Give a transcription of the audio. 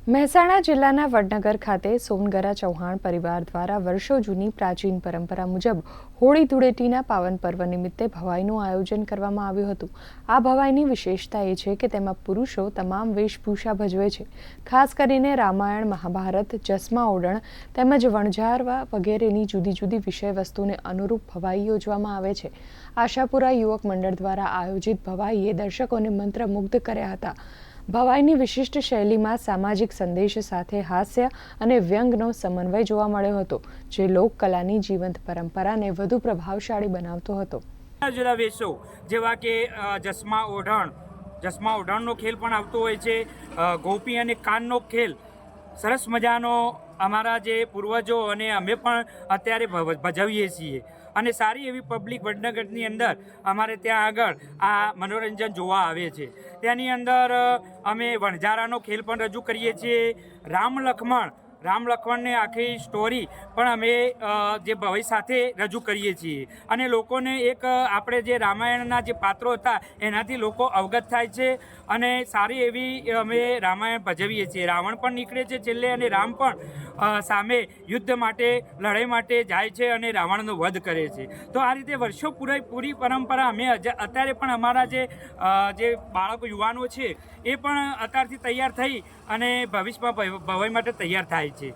મહેસાણા જિલ્લાના વડનગર ખાતે સોનગરા ચૌહાણ પરિવાર દ્વારા વર્ષો જૂની પ્રાચીન પરંપરા મુજબ હોળી ધૂળેટીના પાવન પર્વ નિમિત્તે ભવાઈનું આયોજન કરવામાં આવ્યું હતું। આ ભવાઈની વિશેષતા એ છે કે તેમાં પુરુષો તમામ વેશભૂષા ભજવે છે। ખાસ કરીને રામાયણ, મહાભારત, જસમા ઓઢણ તેમજ વણઝારવા વગેરેની જુદી જુદી વિષય વસ્તુને અનુરૂપ ભવાઈ યોજવામાં આવે છે। આશાપુરા યુવક મંડળ દ્વારા આયોજિત ભવાઈએ દર્શકોને મંત્રમુગ્ધ કર્યા હતા। ભવાઈની વિશિષ્ટ શૈલીમાં સામાજિક સંદેશ સાથે હાસ્ય અને વ્યંગનો સમન્વય જોવા મળ્યો હતો, જે લોકકલાની જીવંત પરંપરાને વધુ પ્રભાવશાળી બનાવતો હતો। જુદા વેશો જેવા કે જસમા ઓઢણનો ખેલ પણ આવતો હોય છે। ગોપી અને કાનનો ખેલ સરસ મજાનો અમારા જે પૂર્વજો અને અમે પણ અત્યારે ભજવીએ છીએ અને સારી એવી પબ્લિક વડનગરની અંદર અમારે ત્યાં આગળ આ મનોરંજન જોવા આવે છે। તેની અંદર અમે વણઝારાનો ખેલ પણ રજૂ કરીએ છીએ। રામ લક્ષ્મણની આખી સ્ટોરી પણ અમે જે ભવાઈ સાથે રજૂ કરીએ છીએ અને લોકોને એક આપણે જે રામાયણના જે પાત્રો હતા એનાથી લોકો અવગત થાય છે અને સારી એવી અમે રામાયણ ભજવીએ છીએ। રાવણ પણ નીકળે છે છેલ્લે અને રામ પણ સામે યુદ્ધ માટે લડાઈ માટે જાય છે અને રાવણનો વધ કરે છે। તો આ રીતે વર્ષો પૂરી પરંપરા અમે અત્યારે પણ અમારા જે બાળકો યુવાનો છે એ પણ અત્યારથી તૈયાર થઈ અને ભવિષ્યમાં ભવાઈ માટે તૈયાર થાય છે।